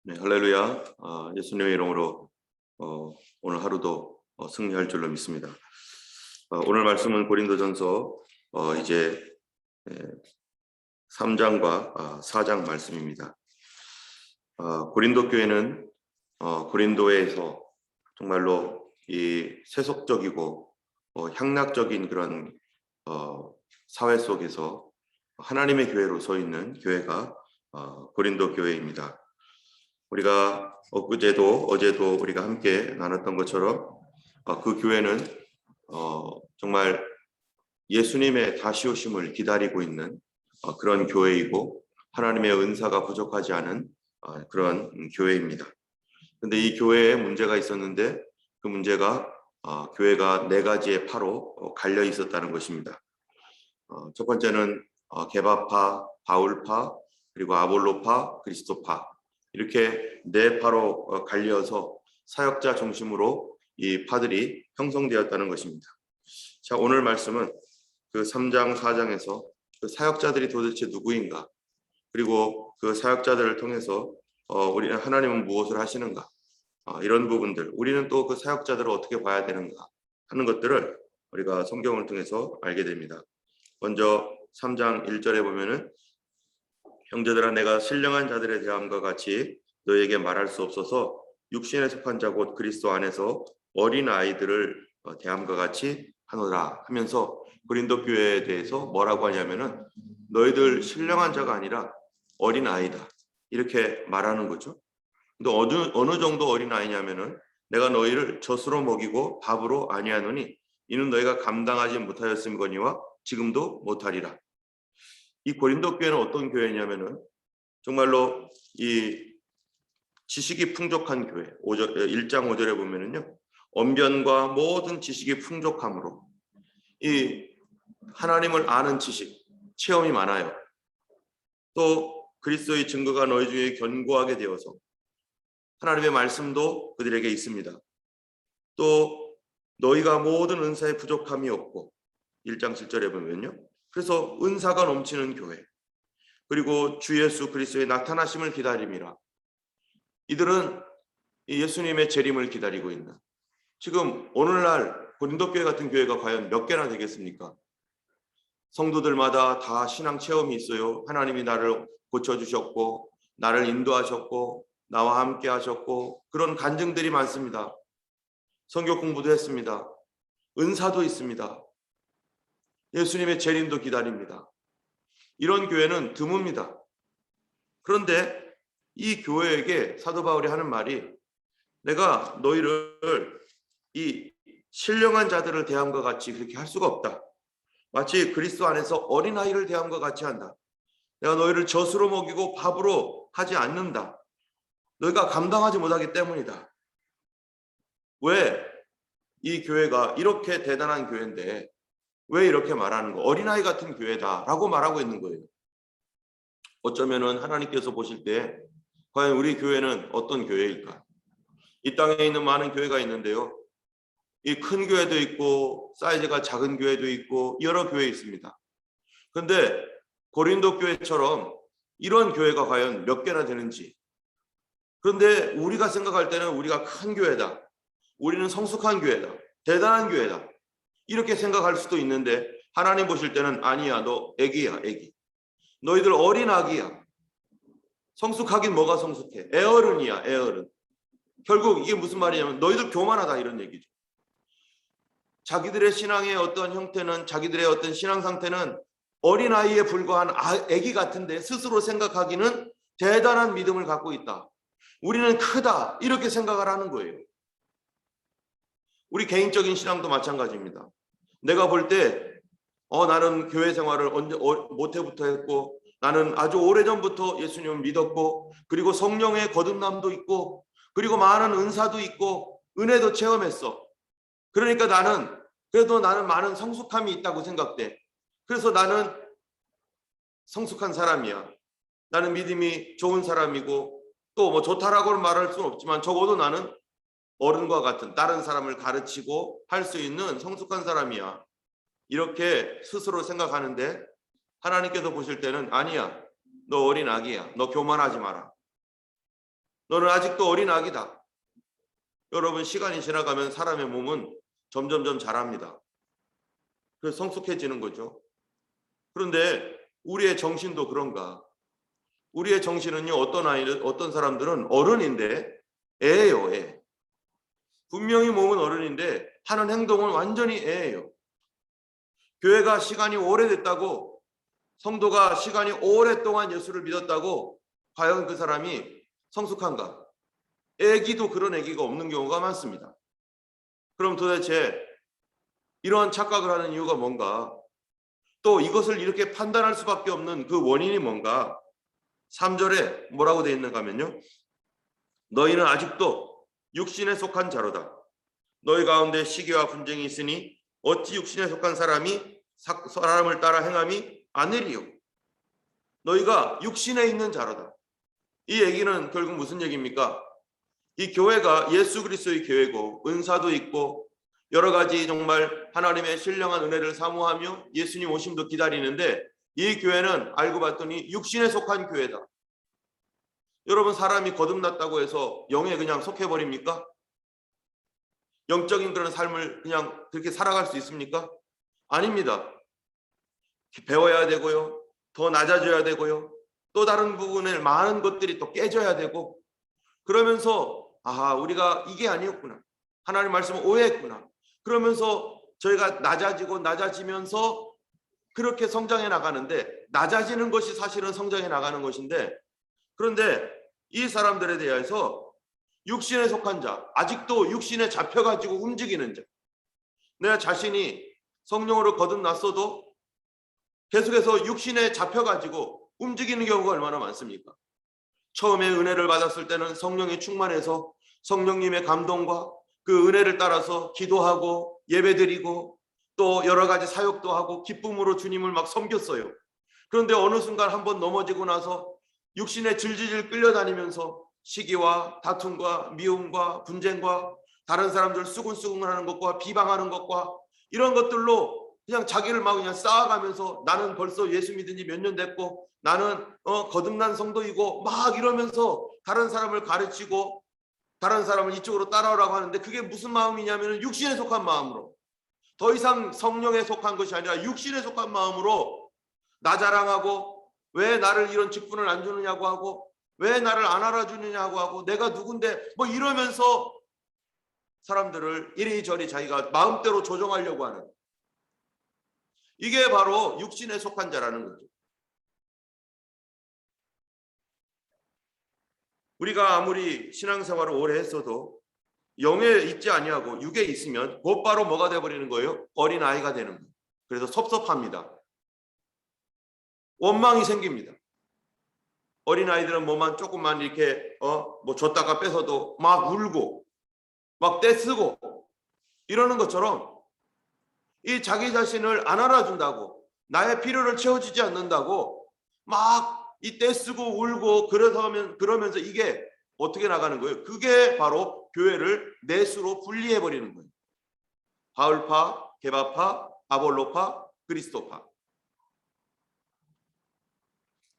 네, 할렐루야. 예수님의 이름으로 오늘 하루도 승리할 줄로 믿습니다. 오늘 말씀은 고린도전서 이제 3장과 4장 말씀입니다. 고린도 교회는 고린도에서 정말로 이 세속적이고 향락적인 그런 사회 속에서 하나님의 교회로 서 있는 교회가 고린도 교회입니다. 우리가 어제도 우리가 함께 나눴던 것처럼 그 교회는 정말 예수님의 다시 오심을 기다리고 있는 그런 교회이고 하나님의 은사가 부족하지 않은 그런 교회입니다. 그런데 이 교회에 문제가 있었는데 그 문제가 교회가 네 가지의 파로 갈려 있었다는 것입니다. 첫 번째는 게바파, 바울파, 그리고 아볼로파, 그리스도파 이렇게 네 파로 갈려서 사역자 중심으로 이 파들이 형성되었다는 것입니다. 자, 오늘 말씀은 그 3장 4장에서 그 사역자들이 도대체 누구인가, 그리고 그 사역자들을 통해서 우리는 하나님은 무엇을 하시는가, 이런 부분들, 우리는 또 그 사역자들을 어떻게 봐야 되는가 하는 것들을 우리가 성경을 통해서 알게 됩니다. 먼저 3장 1절에 보면은 형제들아, 내가 신령한 자들에 대함과 같이 너에게 말할 수 없어서 육신에 속한 자 곧 그리스도 안에서 어린 아이들을 대함과 같이 하노라 하면서 고린도 교회에 대해서 뭐라고 하냐면은 너희들 신령한 자가 아니라 어린 아이다 이렇게 말하는 거죠. 근데 어느 정도 어린 아이냐면은 내가 너희를 젖으로 먹이고 밥으로 아니하노니 이는 너희가 감당하지 못하였음거니와 지금도 못하리라. 이 고린도 교회는 어떤 교회냐면은 정말로 이 지식이 풍족한 교회. 1장 5절에 보면은요, 언변과 모든 지식이 풍족함으로 이 하나님을 아는 지식, 체험이 많아요. 또 그리스도의 증거가 너희 중에 견고하게 되어서 하나님의 말씀도 그들에게 있습니다. 또 너희가 모든 은사에 부족함이 없고 1장 7절에 보면요, 그래서 은사가 넘치는 교회, 그리고 주 예수 그리스도의 나타나심을 기다림이라. 이들은 예수님의 재림을 기다리고 있는, 지금 오늘날 고린도 교회 같은 교회가 과연 몇 개나 되겠습니까? 성도들마다 다 신앙 체험이 있어요. 하나님이 나를 고쳐주셨고 나를 인도하셨고 나와 함께 하셨고 그런 간증들이 많습니다. 성경 공부도 했습니다. 은사도 있습니다. 예수님의 재림도 기다립니다. 이런 교회는 드뭅니다. 그런데 이 교회에게 사도 바울이 하는 말이, 내가 너희를 이 신령한 자들을 대함과 같이 그렇게 할 수가 없다. 마치 그리스도 안에서 어린아이를 대함과 같이 한다. 내가 너희를 젖으로 먹이고 밥으로 하지 않는다. 너희가 감당하지 못하기 때문이다. 왜 이 교회가 이렇게 대단한 교회인데 왜 이렇게 말하는 거? 어린아이 같은 교회다라고 말하고 있는 거예요. 어쩌면은 하나님께서 보실 때 과연 우리 교회는 어떤 교회일까? 이 땅에 있는 많은 교회가 있는데요, 이 큰 교회도 있고 사이즈가 작은 교회도 있고 여러 교회 있습니다. 그런데 고린도 교회처럼 이런 교회가 과연 몇 개나 되는지, 그런데 우리가 생각할 때는 우리가 큰 교회다, 우리는 성숙한 교회다, 대단한 교회다 이렇게 생각할 수도 있는데 하나님 보실 때는 아니야, 너 애기야, 애기. 너희들 어린 아기야. 성숙하긴 뭐가 성숙해? 애어른이야, 애어른. 결국 이게 무슨 말이냐면 너희들 교만하다 이런 얘기죠. 자기들의 신앙의 어떤 형태는, 자기들의 어떤 신앙 상태는 어린아이에 불과한 애기 같은데 스스로 생각하기는 대단한 믿음을 갖고 있다. 우리는 크다 이렇게 생각을 하는 거예요. 우리 개인적인 신앙도 마찬가지입니다. 내가 볼 때 나는 교회 생활을 모태부터 했고 나는 아주 오래전부터 예수님을 믿었고 그리고 성령의 거듭남도 있고 그리고 많은 은사도 있고 은혜도 체험했어. 그러니까 그래도 나는 많은 성숙함이 있다고 생각돼. 그래서 나는 성숙한 사람이야. 나는 믿음이 좋은 사람이고 또 뭐 좋다라고는 말할 수는 없지만 적어도 나는 어른과 같은 다른 사람을 가르치고 할 수 있는 성숙한 사람이야. 이렇게 스스로 생각하는데 하나님께서 보실 때는 아니야, 너 어린 아기야. 너 교만하지 마라. 너는 아직도 어린 아기다. 여러분, 시간이 지나가면 사람의 몸은 점점점 자랍니다. 그래서 성숙해지는 거죠. 그런데 우리의 정신도 그런가? 우리의 정신은요, 어떤 사람들은 어른인데 애예요, 애. 분명히 몸은 어른인데 하는 행동은 완전히 애예요. 교회가 시간이 오래됐다고, 성도가 시간이 오랫동안 예수를 믿었다고 과연 그 사람이 성숙한가? 애기도 그런 애기가 없는 경우가 많습니다. 그럼 도대체 이러한 착각을 하는 이유가 뭔가? 또 이것을 이렇게 판단할 수밖에 없는 그 원인이 뭔가? 3절에 뭐라고 되어 있는가 하면요, 너희는 아직도 육신에 속한 자로다. 너희 가운데 시기와 분쟁이 있으니 어찌 육신에 속한 사람이 사람을 따라 행함이 아니리요. 너희가 육신에 있는 자로다. 이 얘기는 결국 무슨 얘기입니까? 이 교회가 예수 그리스도의 교회고 은사도 있고 여러 가지 정말 하나님의 신령한 은혜를 사모하며 예수님 오심도 기다리는데, 이 교회는 알고 봤더니 육신에 속한 교회다. 여러분, 사람이 거듭났다고 해서 영에 그냥 속해버립니까? 영적인 그런 삶을 그냥 그렇게 살아갈 수 있습니까? 아닙니다. 배워야 되고요, 더 낮아져야 되고요, 또 다른 부분에 많은 것들이 또 깨져야 되고, 그러면서 우리가 이게 아니었구나, 하나님 말씀을 오해했구나, 그러면서 저희가 낮아지면서 그렇게 성장해 나가는데, 낮아지는 것이 사실은 성장해 나가는 것인데, 그런데 이 사람들에 대해서 육신에 속한 자, 아직도 육신에 잡혀가지고 움직이는 자, 내 자신이 성령으로 거듭났어도 계속해서 육신에 잡혀가지고 움직이는 경우가 얼마나 많습니까? 처음에 은혜를 받았을 때는 성령이 충만해서 성령님의 감동과 그 은혜를 따라서 기도하고 예배드리고 또 여러 가지 사역도 하고 기쁨으로 주님을 막 섬겼어요. 그런데 어느 순간 한번 넘어지고 나서 육신에 질질질 끌려다니면서 시기와 다툼과 미움과 분쟁과 다른 사람들 수군수군하는 것과 비방하는 것과 이런 것들로 그냥 자기를 막 그냥 쌓아가면서, 나는 벌써 예수 믿은 지 몇 년 됐고 나는 거듭난 성도이고 막 이러면서 다른 사람을 가르치고 다른 사람을 이쪽으로 따라오라고 하는데, 그게 무슨 마음이냐면 육신에 속한 마음으로, 더 이상 성령에 속한 것이 아니라 육신에 속한 마음으로 나 자랑하고, 왜 나를 이런 직분을 안 주느냐고 하고, 왜 나를 안 알아주느냐고 하고, 내가 누군데 뭐 이러면서 사람들을 이리저리 자기가 마음대로 조종하려고 하는, 이게 바로 육신에 속한 자라는 거죠. 우리가 아무리 신앙생활을 오래 했어도 영에 있지 아니하고 육에 있으면 곧바로 뭐가 돼버리는 거예요? 어린아이가 되는 거예요. 그래서 섭섭합니다. 원망이 생깁니다. 어린아이들은 뭐만 조금만 이렇게 뭐 줬다가 뺏어도 막 울고 막 떼쓰고 이러는 것처럼, 이 자기 자신을 안 알아준다고, 나의 필요를 채워주지 않는다고 막 이 떼쓰고 울고 그러면서 이게 어떻게 나가는 거예요? 그게 바로 교회를 넷으로 분리해 버리는 거예요. 바울파, 게바파, 아볼로파, 그리스도파.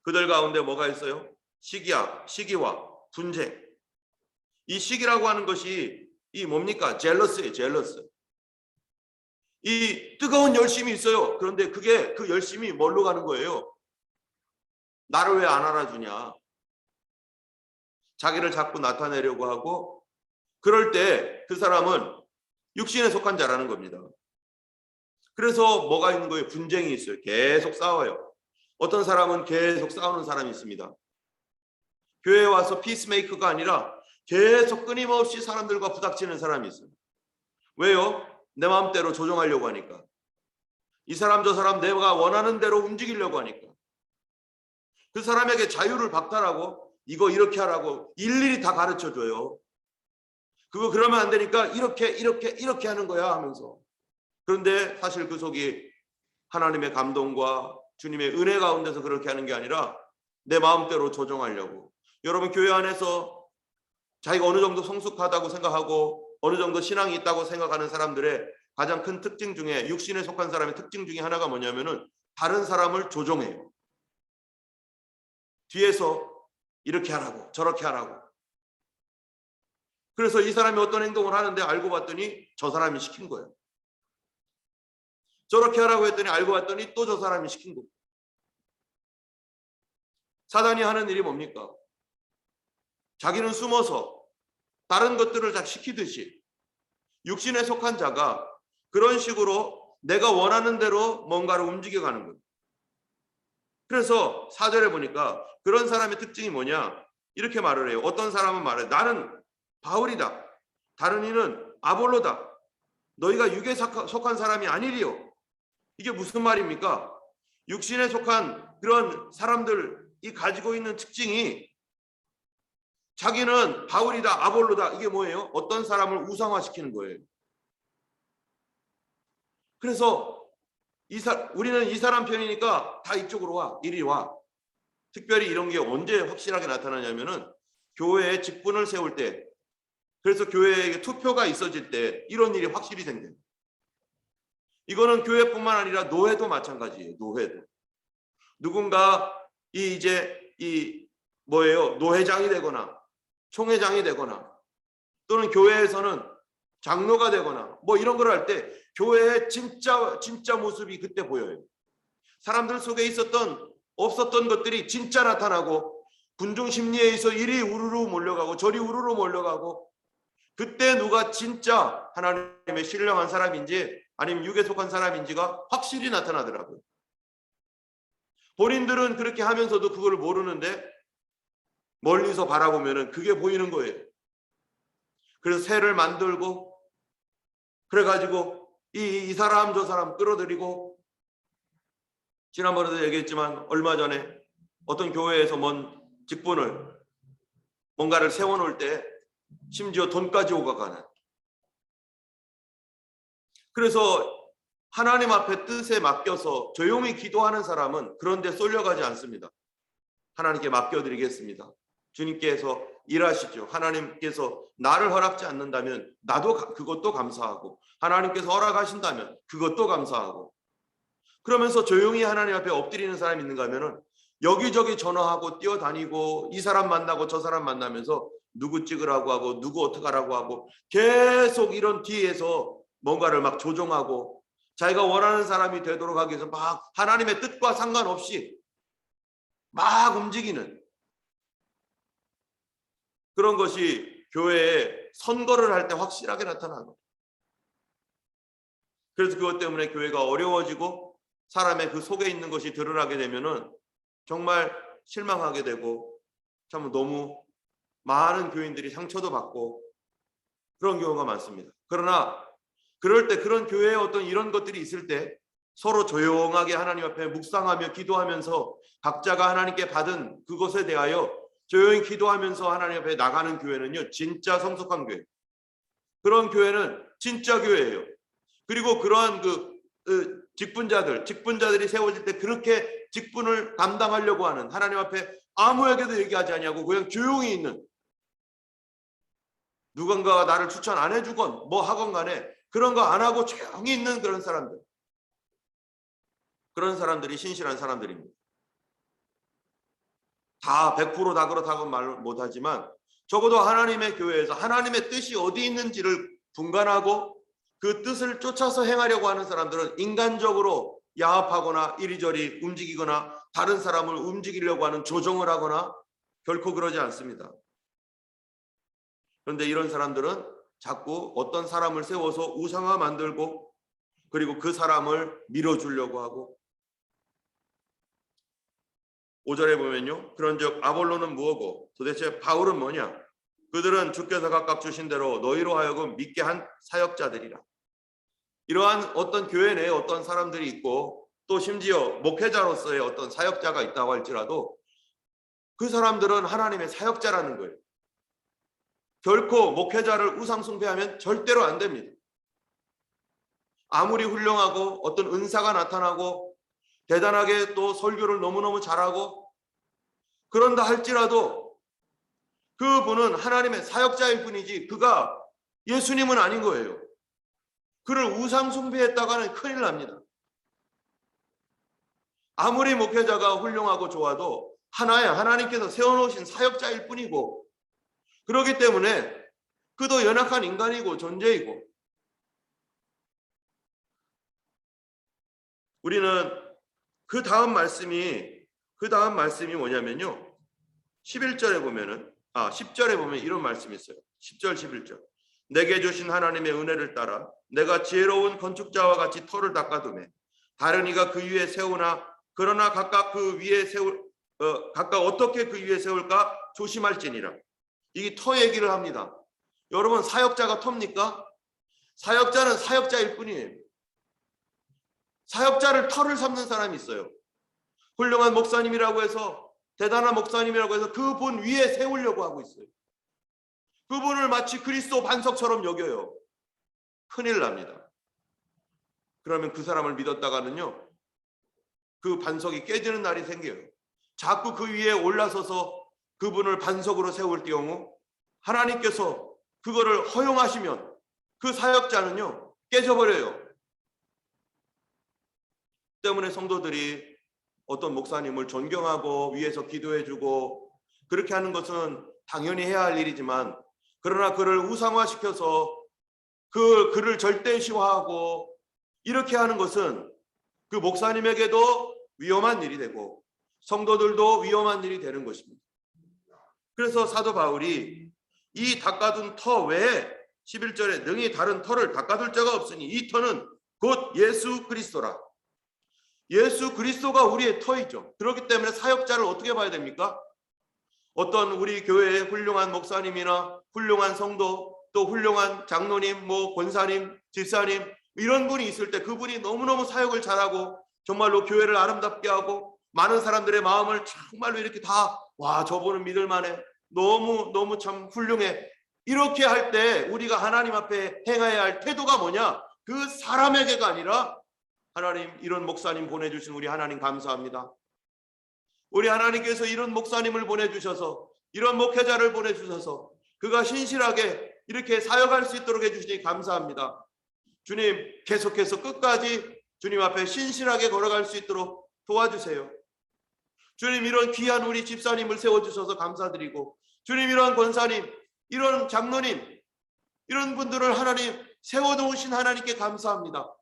그들 가운데 뭐가 있어요? 시기와 분쟁. 이 시기라고 하는 것이 이 뭡니까? 젤러스예요, 젤러스. 이 뜨거운 열심이 있어요. 그런데 그게 그 열심이 뭘로 가는 거예요? 나를 왜 안 알아주냐? 자기를 자꾸 나타내려고 하고, 그럴 때 그 사람은 육신에 속한 자라는 겁니다. 그래서 뭐가 있는 거예요? 분쟁이 있어요. 계속 싸워요. 어떤 사람은 계속 싸우는 사람이 있습니다. 교회에 와서 피스메이커가 아니라 계속 끊임없이 사람들과 부닥치는 사람이 있어요. 왜요? 내 마음대로 조종하려고 하니까. 이 사람 저 사람 내가 원하는 대로 움직이려고 하니까. 그 사람에게 자유를 박탈하고 이거 이렇게 하라고 일일이 다 가르쳐줘요. 그거 그러면 안 되니까 이렇게 하는 거야 하면서. 그런데 사실 그 속이 하나님의 감동과 주님의 은혜 가운데서 그렇게 하는 게 아니라 내 마음대로 조종하려고. 여러분, 교회 안에서 자기가 어느 정도 성숙하다고 생각하고 어느 정도 신앙이 있다고 생각하는 사람들의 가장 큰 특징 중에, 육신에 속한 사람의 특징 중에 하나가 뭐냐면은 다른 사람을 조종해요. 뒤에서 이렇게 하라고 저렇게 하라고. 그래서 이 사람이 어떤 행동을 하는데 알고 봤더니 저 사람이 시킨 거예요. 저렇게 하라고 했더니 알고 봤더니 또 저 사람이 시킨 거예요. 사단이 하는 일이 뭡니까? 자기는 숨어서 다른 것들을 다 시키듯이 육신에 속한 자가 그런 식으로 내가 원하는 대로 뭔가를 움직여가는 거예요. 그래서 4절에 보니까 그런 사람의 특징이 뭐냐? 이렇게 말을 해요. 어떤 사람은 말해요. 나는 바울이다. 다른 이는 아볼로다. 너희가 육에 속한 사람이 아니리요. 이게 무슨 말입니까? 육신에 속한 그런 사람들이 가지고 있는 특징이 자기는 바울이다, 아볼로다. 이게 뭐예요? 어떤 사람을 우상화시키는 거예요. 그래서 우리는 이 사람 편이니까 다 이쪽으로 와, 이리 와. 특별히 이런 게 언제 확실하게 나타나냐면은 교회에 직분을 세울 때, 그래서 교회에 투표가 있어질 때 이런 일이 확실히 생겨요. 이거는 교회뿐만 아니라 노회도 마찬가지예요. 노회도 누군가 노회장이 되거나 총회장이 되거나 또는 교회에서는 장로가 되거나 뭐 이런 걸 할 때 교회의 진짜 모습이 그때 보여요. 사람들 속에 없었던 것들이 진짜 나타나고 군중 심리에 있어 이리 우르르 몰려가고 저리 우르르 몰려가고 그때 누가 진짜 하나님의 신령한 사람인지 아니면 육에 속한 사람인지가 확실히 나타나더라고요. 본인들은 그렇게 하면서도 그걸 모르는데 멀리서 바라보면은 그게 보이는 거예요. 그래서 새를 만들고 그래가지고 이 사람 저 사람 끌어들이고, 지난번에도 얘기했지만 얼마 전에 어떤 교회에서 뭔가를 세워놓을 때 심지어 돈까지 오가가는, 그래서 하나님 앞에 뜻에 맡겨서 조용히 기도하는 사람은 그런데 쏠려가지 않습니다. 하나님께 맡겨드리겠습니다. 주님께서 일하시죠. 하나님께서 나를 허락지 않는다면 나도 그것도 감사하고, 하나님께서 허락하신다면 그것도 감사하고, 그러면서 조용히 하나님 앞에 엎드리는 사람이 있는가 하면은 여기저기 전화하고 뛰어다니고 이 사람 만나고 저 사람 만나면서 누구 찍으라고 하고 누구 어떡하라고 하고 계속 이런 뒤에서 뭔가를 막 조종하고 자기가 원하는 사람이 되도록 하기 위해서 막 하나님의 뜻과 상관없이 막 움직이는 그런 것이 교회에 선거를 할 때 확실하게 나타나는 거예요. 그래서 그것 때문에 교회가 어려워지고 사람의 그 속에 있는 것이 드러나게 되면은 정말 실망하게 되고 참 너무 많은 교인들이 상처도 받고 그런 경우가 많습니다. 그러나 그럴 때 그런 교회에 어떤 이런 것들이 있을 때 서로 조용하게 하나님 앞에 묵상하며 기도하면서 각자가 하나님께 받은 그것에 대하여 조용히 기도하면서 하나님 앞에 나가는 교회는요, 진짜 성숙한 교회. 그런 교회는 진짜 교회예요. 그리고 그러한 직분자들이 세워질 때 그렇게 직분을 감당하려고 하는, 하나님 앞에 아무에게도 얘기하지 않냐고 그냥 조용히 있는, 누군가가 나를 추천 안 해주건 뭐 하건 간에 그런 거 안 하고 조용히 있는 그런 사람들이 신실한 사람들입니다. 다 100% 그렇다고 말 못하지만 적어도 하나님의 교회에서 하나님의 뜻이 어디 있는지를 분간하고 그 뜻을 쫓아서 행하려고 하는 사람들은 인간적으로 야합하거나 이리저리 움직이거나 다른 사람을 움직이려고 하는 조종을 하거나 결코 그러지 않습니다. 그런데 이런 사람들은 자꾸 어떤 사람을 세워서 우상화 만들고 그리고 그 사람을 밀어주려고 하고, 5절에 보면요, 그런즉 아볼로는 무엇고 도대체 바울은 뭐냐? 그들은 주께서 각각 주신 대로 너희로 하여금 믿게 한 사역자들이라. 이러한 어떤 교회 내에 어떤 사람들이 있고 또 심지어 목회자로서의 어떤 사역자가 있다고 할지라도 그 사람들은 하나님의 사역자라는 거예요. 결코 목회자를 우상숭배하면 절대로 안 됩니다. 아무리 훌륭하고 어떤 은사가 나타나고 대단하게 또 설교를 너무너무 잘하고 그런다 할지라도 그분은 하나님의 사역자일 뿐이지 그가 예수님은 아닌 거예요. 그를 우상숭배했다가는 큰일 납니다. 아무리 목회자가 훌륭하고 좋아도 하나님께서 세워놓으신 사역자일 뿐이고, 그렇기 때문에 그도 연약한 인간이고 존재이고, 우리는 그 다음 말씀이 뭐냐면요, 11절에 보면은 10절에 보면 이런 말씀이 있어요. 10절 11절. 내게 주신 하나님의 은혜를 따라 내가 지혜로운 건축자와 같이 터를 닦아두매 다른 이가 그 위에 세우나 그러나 각각 어떻게 그 위에 세울까 조심할지니라. 이 터 얘기를 합니다. 여러분, 사역자가 터입니까? 사역자는 사역자일 뿐이에요. 사역자를 터를 삼는 사람이 있어요. 훌륭한 목사님이라고 해서, 대단한 목사님이라고 해서 그분 위에 세우려고 하고 있어요. 그분을 마치 그리스도 반석처럼 여겨요. 큰일 납니다. 그러면 그 사람을 믿었다가는요, 그 반석이 깨지는 날이 생겨요. 자꾸 그 위에 올라서서 그분을 반석으로 세울 경우 하나님께서 그거를 허용하시면 그 사역자는요 깨져버려요. 때문에 성도들이 어떤 목사님을 존경하고 위에서 기도해주고 그렇게 하는 것은 당연히 해야 할 일이지만, 그러나 그를 우상화시켜서 그를 절대시화하고 이렇게 하는 것은 그 목사님에게도 위험한 일이 되고 성도들도 위험한 일이 되는 것입니다. 그래서 사도 바울이 이 닦아둔 터 외에 11절에 능히 다른 터를 닦아둘 자가 없으니 이 터는 곧 예수 그리스도라. 예수 그리스도가 우리의 터이죠. 그렇기 때문에 사역자를 어떻게 봐야 됩니까? 어떤 우리 교회의 훌륭한 목사님이나 훌륭한 성도, 또 훌륭한 장로님, 권사님, 집사님 이런 분이 있을 때 그분이 너무너무 사역을 잘하고 정말로 교회를 아름답게 하고 많은 사람들의 마음을 정말로 이렇게 다 저분은 믿을만해, 너무 참 훌륭해, 이렇게 할 때 우리가 하나님 앞에 행해야 할 태도가 뭐냐? 그 사람에게가 아니라 하나님, 이런 목사님 보내주신 우리 하나님 감사합니다. 우리 하나님께서 이런 목사님을 보내주셔서, 이런 목회자를 보내주셔서 그가 신실하게 이렇게 사역할 수 있도록 해주시니 감사합니다. 주님, 계속해서 끝까지 주님 앞에 신실하게 걸어갈 수 있도록 도와주세요. 주님, 이런 귀한 우리 집사님을 세워주셔서 감사드리고, 주님, 이런 권사님, 이런 장로님, 이런 분들을 하나님 세워놓으신 하나님께 감사합니다.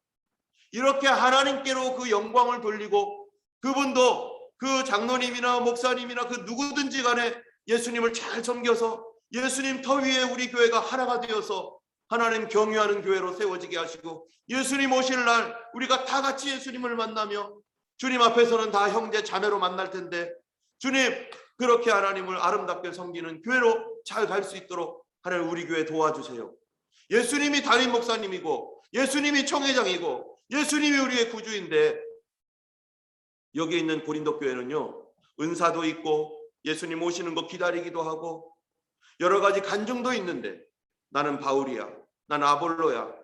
이렇게 하나님께로 그 영광을 돌리고, 그분도 그 장로님이나 목사님이나 그 누구든지 간에 예수님을 잘 섬겨서 예수님 터 위에 우리 교회가 하나가 되어서 하나님 경유하는 교회로 세워지게 하시고, 예수님 오실 날 우리가 다 같이 예수님을 만나며 주님 앞에서는 다 형제 자매로 만날 텐데, 주님 그렇게 하나님을 아름답게 섬기는 교회로 잘 갈 수 있도록 하나님 우리 교회 도와주세요. 예수님이 담임 목사님이고 예수님이 총회장이고 예수님이 우리의 구주인데, 여기 있는 고린도 교회는요 은사도 있고 예수님 오시는 거 기다리기도 하고 여러 가지 간증도 있는데, 나는 바울이야, 나는 아볼로야,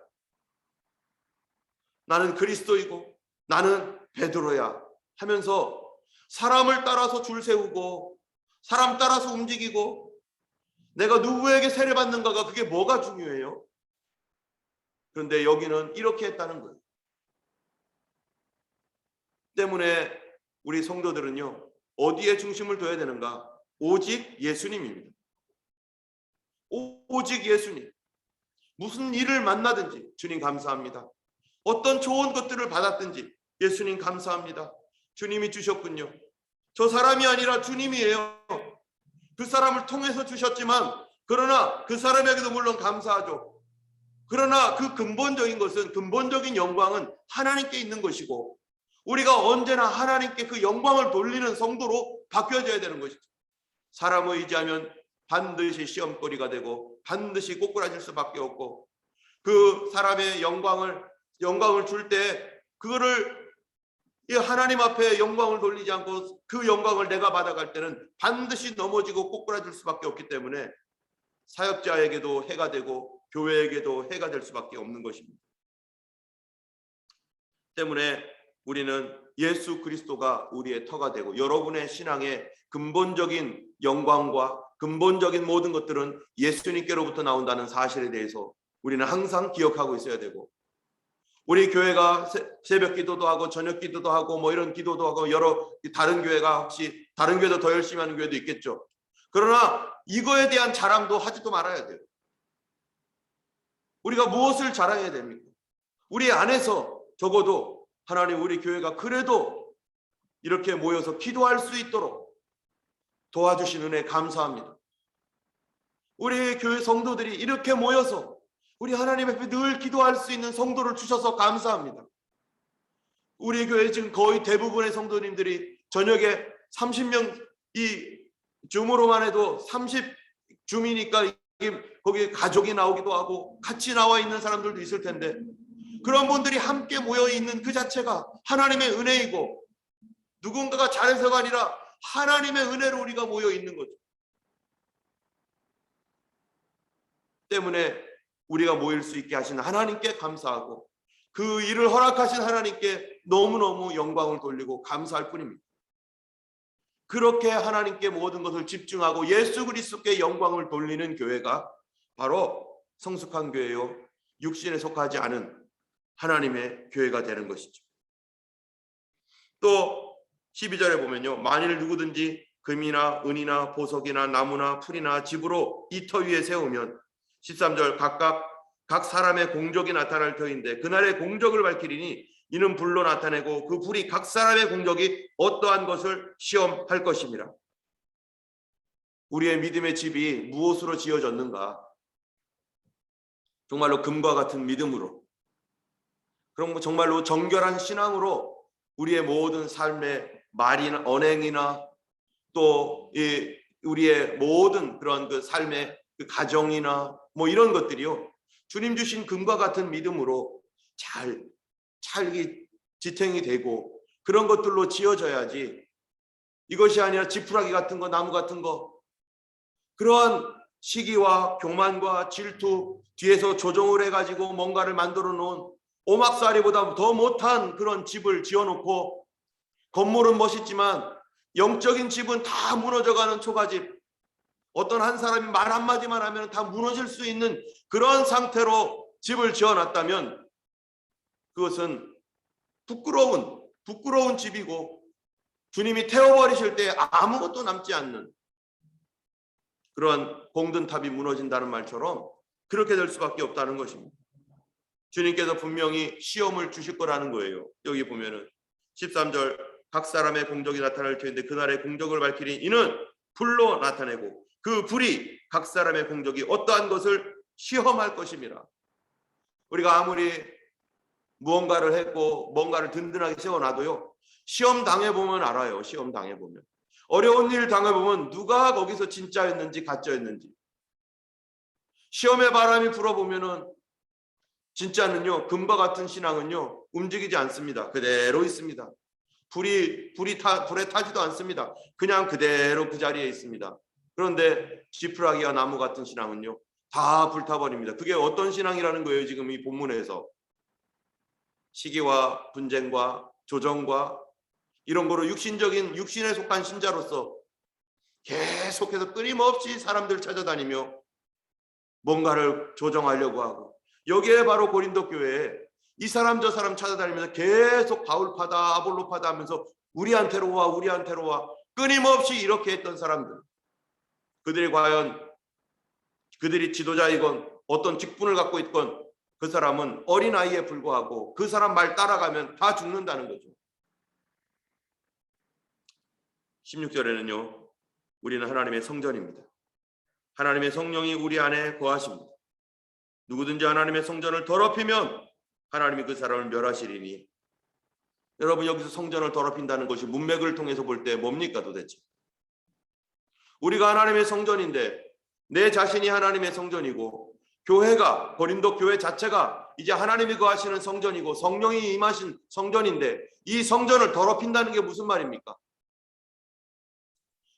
나는 그리스도이고 나는 베드로야 하면서 사람을 따라서 줄 세우고 사람 따라서 움직이고, 내가 누구에게 세례받는가가 그게 뭐가 중요해요? 그런데 여기는 이렇게 했다는 거예요. 때문에 우리 성도들은요 어디에 중심을 둬야 되는가? 오직 예수님입니다. 오직 예수님. 무슨 일을 만나든지 주님 감사합니다. 어떤 좋은 것들을 받았든지 예수님 감사합니다. 주님이 주셨군요. 저 사람이 아니라 주님이에요. 그 사람을 통해서 주셨지만, 그러나 그 사람에게도 물론 감사하죠. 그러나 그 근본적인 영광은 하나님께 있는 것이고, 우리가 언제나 하나님께 그 영광을 돌리는 성도로 바뀌어져야 되는 것이죠. 사람을 의지하면 반드시 시험거리가 되고 반드시 꼬꾸라질 수밖에 없고, 그 사람의 영광을 줄 때 그거를 이 하나님 앞에 영광을 돌리지 않고 그 영광을 내가 받아갈 때는 반드시 넘어지고 꼬꾸라질 수밖에 없기 때문에 사역자에게도 해가 되고 교회에게도 해가 될 수밖에 없는 것입니다. 때문에 우리는 예수 그리스도가 우리의 터가 되고, 여러분의 신앙의 근본적인 영광과 근본적인 모든 것들은 예수님께로부터 나온다는 사실에 대해서 우리는 항상 기억하고 있어야 되고, 우리 교회가 새벽 기도도 하고 저녁 기도도 하고 이런 기도도 하고 여러 다른 교회가 혹시 다른 교회도 더 열심히 하는 교회도 있겠죠. 그러나 이거에 대한 자랑도 하지도 말아야 돼요. 우리가 무엇을 자랑해야 됩니까? 우리 안에서 적어도 하나님 우리 교회가 그래도 이렇게 모여서 기도할 수 있도록 도와주신 은혜 감사합니다. 우리 교회 성도들이 이렇게 모여서 우리 하나님 앞에 늘 기도할 수 있는 성도를 주셔서 감사합니다. 우리 교회 지금 거의 대부분의 성도님들이 저녁에 30명, 이 줌으로만 해도 30줌이니까 거기 가족이 나오기도 하고 같이 나와 있는 사람들도 있을 텐데, 그런 분들이 함께 모여 있는 그 자체가 하나님의 은혜이고, 누군가가 잘해서가 아니라 하나님의 은혜로 우리가 모여 있는 거죠. 때문에 우리가 모일 수 있게 하신 하나님께 감사하고, 그 일을 허락하신 하나님께 너무너무 영광을 돌리고 감사할 뿐입니다. 그렇게 하나님께 모든 것을 집중하고 예수 그리스도께 영광을 돌리는 교회가 바로 성숙한 교회요, 육신에 속하지 않은 하나님의 교회가 되는 것이죠. 또 12절에 보면요, 만일 누구든지 금이나 은이나 보석이나 나무나 풀이나 집으로 이 터 위에 세우면, 13절 각 사람의 공적이 나타날 터인데 그날의 공적을 밝히리니 이는 불로 나타내고 그 불이 각 사람의 공적이 어떠한 것을 시험할 것입니다. 우리의 믿음의 집이 무엇으로 지어졌는가? 정말로 금과 같은 믿음으로, 그럼 정말로 정결한 신앙으로 우리의 모든 삶의 말이나 언행이나 또 우리의 모든 그런 그 삶의 그 가정이나 뭐 이런 것들이요, 주님 주신 금과 같은 믿음으로 잘 지탱이 되고 그런 것들로 지어져야지, 이것이 아니라 지푸라기 같은 거, 나무 같은 거, 그러한 시기와 교만과 질투 뒤에서 조종을 해가지고 뭔가를 만들어 놓은 오막살이보다 더 못한 그런 집을 지어놓고, 건물은 멋있지만 영적인 집은 다 무너져가는 초가집, 어떤 한 사람이 말 한마디만 하면 다 무너질 수 있는 그런 상태로 집을 지어놨다면 그것은 부끄러운 집이고, 주님이 태워버리실 때 아무것도 남지 않는 그런 공든탑이 무너진다는 말처럼 그렇게 될 수밖에 없다는 것입니다. 주님께서 분명히 시험을 주실 거라는 거예요. 여기 보면은 13절 각 사람의 공적이 나타날 터인데 그날의 공적을 밝히니 이는 불로 나타내고 그 불이 각 사람의 공적이 어떠한 것을 시험할 것입니다. 우리가 아무리 무언가를 했고 뭔가를 든든하게 세워놔도요, 시험 당해보면 알아요. 시험 당해보면, 어려운 일 당해보면 누가 거기서 진짜였는지 가짜였는지, 시험의 바람이 불어보면은 진짜는요, 금과 같은 신앙은요 움직이지 않습니다. 그대로 있습니다. 불에 타지도 않습니다. 그냥 그대로 그 자리에 있습니다. 그런데 지푸라기와 나무 같은 신앙은요 다 불타버립니다. 그게 어떤 신앙이라는 거예요? 지금 이 본문에서 시기와 분쟁과 조정과 이런 거로 육신에 속한 신자로서 계속해서 끊임없이 사람들 찾아다니며 뭔가를 조정하려고 하고, 여기에 바로 고린도 교회에 이 사람 저 사람 찾아다니면서 계속 바울파다 아볼로파다 하면서 우리한테로 와 끊임없이 이렇게 했던 사람들, 그들이 과연 그들이 지도자이건 어떤 직분을 갖고 있건 그 사람은 어린아이에 불과하고 그 사람 말 따라가면 다 죽는다는 거죠. 16절에는요, 우리는 하나님의 성전입니다. 하나님의 성령이 우리 안에 거하십니다. 누구든지 하나님의 성전을 더럽히면 하나님이 그 사람을 멸하시리니. 여러분, 여기서 성전을 더럽힌다는 것이 문맥을 통해서 볼 때 뭡니까 도대체? 우리가 하나님의 성전인데, 내 자신이 하나님의 성전이고, 교회가, 고린도 교회 자체가 이제 하나님이 거하시는 성전이고 성령이 임하신 성전인데, 이 성전을 더럽힌다는 게 무슨 말입니까?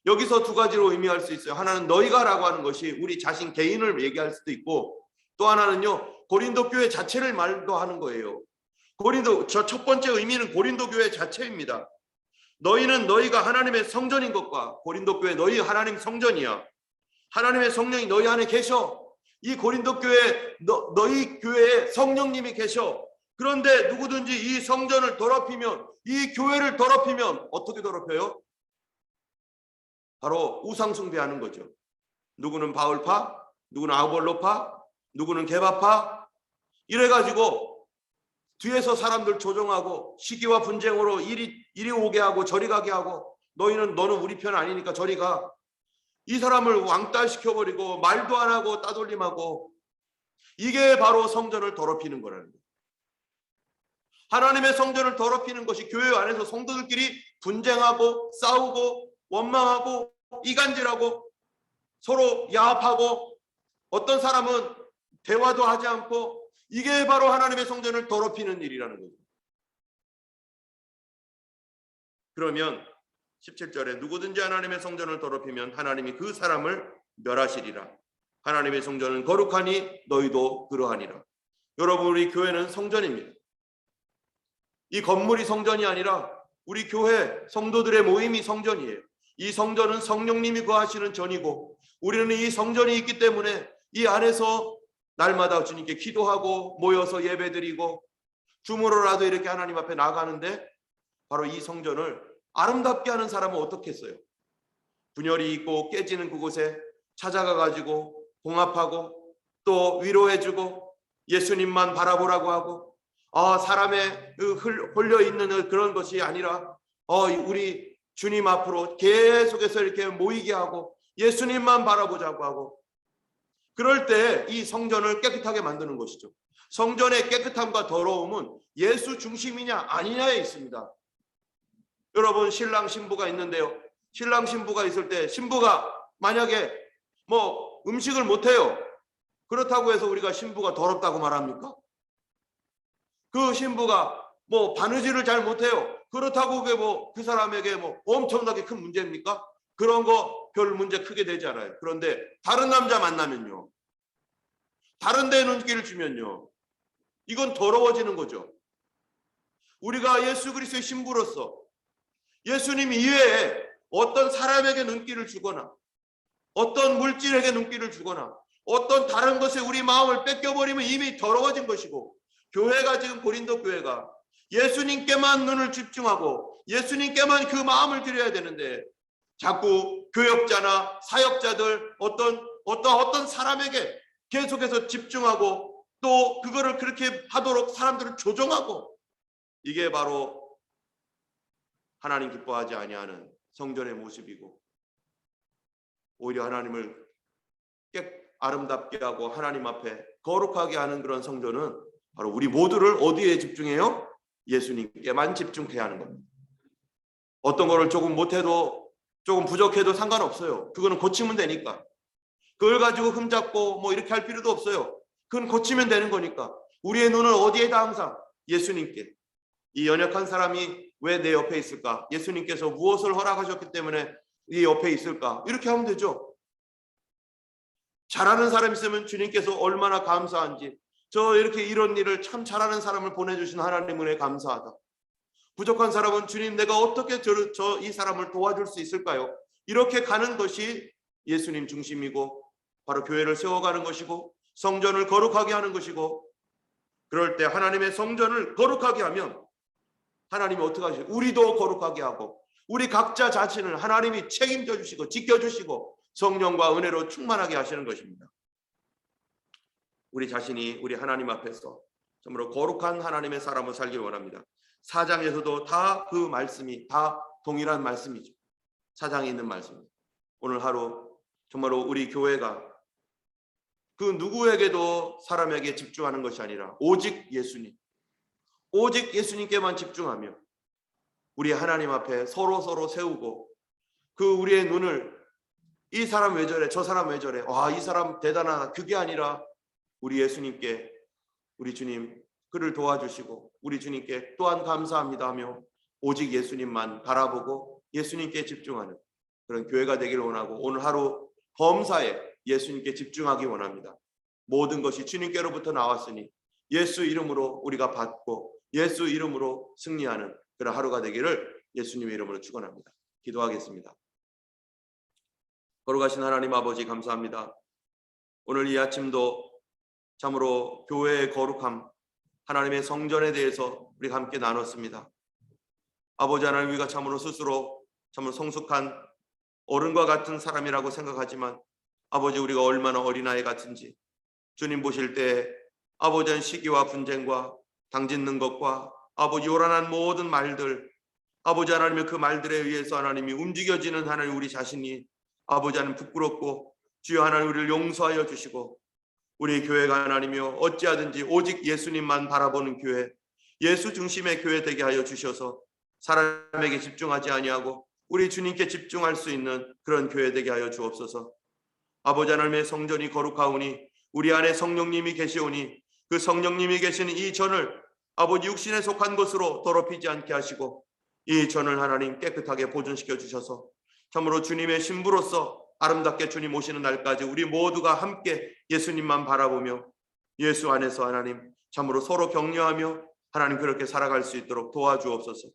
여기서 두 가지로 의미할 수 있어요. 하나는 너희가라고 하는 것이 우리 자신 개인을 얘기할 수도 있고, 또 하나는요 고린도 교회 자체를 말도 하는 거예요. 첫 번째 의미는 고린도 교회 자체입니다. 너희는 너희가 하나님의 성전인 것과, 고린도 교회 너희 하나님 성전이야. 하나님의 성령이 너희 안에 계셔. 이 고린도 교회 너희 교회에 성령님이 계셔. 그런데 누구든지 이 성전을 더럽히면, 이 교회를 더럽히면 어떻게 더럽혀요? 바로 우상 숭배하는 거죠. 누구는 바울파, 누구는 아볼로파, 누구는 게바파, 이래가지고 뒤에서 사람들 조종하고 시기와 분쟁으로 이리 오게 하고 저리 가게 하고 너는 우리 편 아니니까 저리 가. 이 사람을 왕따시켜버리고 말도 안 하고 따돌림하고, 이게 바로 성전을 더럽히는 거라는 거예요. 하나님의 성전을 더럽히는 것이 교회 안에서 성도들끼리 분쟁하고 싸우고 원망하고 이간질하고 서로 야합하고 어떤 사람은 대화도 하지 않고, 이게 바로 하나님의 성전을 더럽히는 일이라는 거죠. 그러면 17절에 누구든지 하나님의 성전을 더럽히면 하나님이 그 사람을 멸하시리라. 하나님의 성전은 거룩하니 너희도 그러하니라. 여러분, 우리 교회는 성전입니다. 이 건물이 성전이 아니라 우리 교회 성도들의 모임이 성전이에요. 이 성전은 성령님이 거하시는 전이고, 우리는 이 성전이 있기 때문에 이 안에서 날마다 주님께 기도하고 모여서 예배드리고 주무로라도 이렇게 하나님 앞에 나가는데, 바로 이 성전을 아름답게 하는 사람은 어떻게 했어요? 분열이 있고 깨지는 그곳에 찾아가 가지고 봉합하고 또 위로해주고 예수님만 바라보라고 하고, 사람의 홀려 있는 그런 것이 아니라 우리 주님 앞으로 계속해서 이렇게 모이게 하고 예수님만 바라보자고 하고, 그럴 때 이 성전을 깨끗하게 만드는 것이죠. 성전의 깨끗함과 더러움은 예수 중심이냐 아니냐에 있습니다. 여러분, 신랑 신부가 있는데요, 신랑 신부가 있을 때 신부가 만약에 음식을 못해요. 그렇다고 해서 우리가 신부가 더럽다고 말합니까? 그 신부가 바느질을 잘 못해요. 그렇다고 그게 그 사람에게 엄청나게 큰 문제입니까? 그런 거 별 문제 크게 되지 않아요. 그런데 다른 남자 만나면요, 다른 데 눈길을 주면요, 이건 더러워지는 거죠. 우리가 예수 그리스도의 신부로서 예수님 이외에 어떤 사람에게 눈길을 주거나 어떤 물질에게 눈길을 주거나 어떤 다른 것에 우리 마음을 뺏겨버리면 이미 더러워진 것이고, 교회가 지금 고린도 교회가 예수님께만 눈을 집중하고 예수님께만 그 마음을 드려야 되는데, 자꾸 교역자나 사역자들 어떤 사람에게 계속해서 집중하고 또 그거를 그렇게 하도록 사람들을 조종하고, 이게 바로 하나님 기뻐하지 아니하는 성전의 모습이고, 오히려 하나님을 아름답게 하고 하나님 앞에 거룩하게 하는 그런 성전은 바로 우리 모두를 어디에 집중해요? 예수님께만 집중해야 하는 겁니다. 어떤 거를 조금 못해도 조금 부족해도 상관없어요. 그거는 고치면 되니까. 그걸 가지고 흠잡고 이렇게 할 필요도 없어요. 그건 고치면 되는 거니까. 우리의 눈은 어디에다? 항상 예수님께. 이 연약한 사람이 왜 내 옆에 있을까? 예수님께서 무엇을 허락하셨기 때문에 이 옆에 있을까? 이렇게 하면 되죠. 잘하는 사람 있으면 주님께서 얼마나 감사한지, 이렇게 이런 일을 참 잘하는 사람을 보내주신 하나님 은혜 감사하다. 부족한 사람은 주님, 내가 어떻게 이 사람을 도와줄 수 있을까요? 이렇게 가는 것이 예수님 중심이고 바로 교회를 세워가는 것이고 성전을 거룩하게 하는 것이고, 그럴 때 하나님의 성전을 거룩하게 하면 하나님이 어떻게 하시죠? 우리도 거룩하게 하고 우리 각자 자신을 하나님이 책임져 주시고 지켜주시고 성령과 은혜로 충만하게 하시는 것입니다. 우리 자신이 우리 하나님 앞에서 정말로 거룩한 하나님의 사람을 살기를 원합니다. 4장에서도 다 그 말씀이 다 동일한 말씀이죠. 4장에 있는 말씀입니다. 오늘 하루 정말로 우리 교회가 그 누구에게도 사람에게 집중하는 것이 아니라 오직 오직 예수님께만 집중하며 우리 하나님 앞에 서로 세우고, 그 우리의 눈을 이 사람 왜 저래, 저 사람 왜 저래, 이 사람 대단하다, 그게 아니라 우리 예수님께, 우리 주님 그를 도와주시고 우리 주님께 또한 감사합니다 하며 오직 예수님만 바라보고 예수님께 집중하는 그런 교회가 되기를 원하고, 오늘 하루 범사에 예수님께 집중하기 원합니다. 모든 것이 주님께로부터 나왔으니 예수 이름으로 우리가 받고 예수 이름으로 승리하는 그런 하루가 되기를 예수님의 이름으로 축원합니다. 기도하겠습니다. 거룩하신 하나님 아버지, 감사합니다. 오늘 이 아침도 참으로 교회의 거룩함, 하나님의 성전에 대해서 우리가 함께 나눴습니다. 아버지 하나님, 우리가 참으로 스스로 참으로 성숙한 어른과 같은 사람이라고 생각하지만 아버지, 우리가 얼마나 어린아이 같은지 주님 보실 때 아버지는 시기와 분쟁과 당짓는 것과 아버지 요란한 모든 말들, 아버지 하나님의 그 말들에 의해서 하나님이 움직여지는 하나님 우리 자신이 아버지 하나님 부끄럽고 주여 하나님 우리를 용서하여 주시고 우리 교회가 하나님이여 어찌하든지 오직 예수님만 바라보는 교회, 예수 중심의 교회 되게 하여 주셔서 사람에게 집중하지 아니하고 우리 주님께 집중할 수 있는 그런 교회 되게 하여 주옵소서. 아버지 하나님의 성전이 거룩하오니 우리 안에 성령님이 계시오니 그 성령님이 계시는 이 전을 아버지 육신에 속한 것으로 더럽히지 않게 하시고 이 전을 하나님 깨끗하게 보존시켜 주셔서 참으로 주님의 신부로서 아름답게 주님 오시는 날까지 우리 모두가 함께 예수님만 바라보며 예수 안에서 하나님 참으로 서로 격려하며 하나님 그렇게 살아갈 수 있도록 도와주옵소서.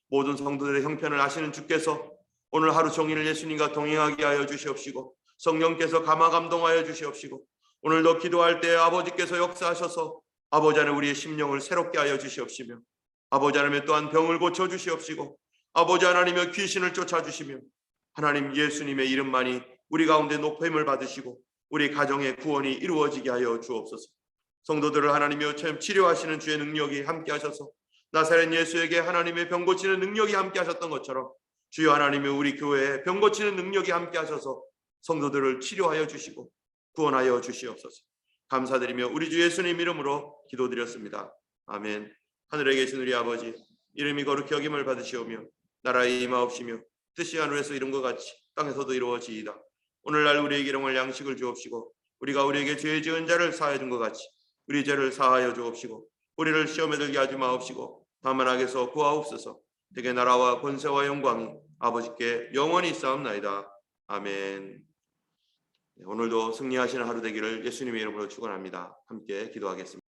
모든 성도들의 형편을 아시는 주께서 오늘 하루 종일 예수님과 동행하게 하여 주시옵시고 성령께서 감화 감동하여 주시옵시고 오늘도 기도할 때 아버지께서 역사하셔서 아버지 하나님 우리의 심령을 새롭게 하여 주시옵시며 아버지 하나님 또한 병을 고쳐 주시옵시고 아버지 하나님의 귀신을 쫓아 주시며 하나님 예수님의 이름만이 우리 가운데 높임을 받으시고 우리 가정의 구원이 이루어지게 하여 주옵소서. 성도들을 하나님이여 치료하시는 주의 능력이 함께 하셔서 나사렛 예수에게 하나님의 병 고치는 능력이 함께 하셨던 것처럼 주여 하나님의 우리 교회에 병 고치는 능력이 함께 하셔서 성도들을 치료하여 주시고 구원하여 주시옵소서. 감사드리며 우리 주 예수님 이름으로 기도드렸습니다. 아멘. 하늘에 계신 우리 아버지 이름이 거룩히 여김을 받으시오며 나라의 임하옵시며 뜻이 하늘에서 이룬 것 같이 땅에서도 이루어지이다. 오늘날 우리에게 일용할 양식을 주옵시고 우리가 우리에게 죄 지은 자를 사하여 준 것 같이 우리 죄를 사하여 주옵시고 우리를 시험에 들게 하지 마옵시고 다만 악에서 구하옵소서. 대개 나라와 권세와 영광이 아버지께 영원히 있사옵나이다. 아멘. 오늘도 승리하시는 하루 되기를 예수님의 이름으로 축원합니다. 함께 기도하겠습니다.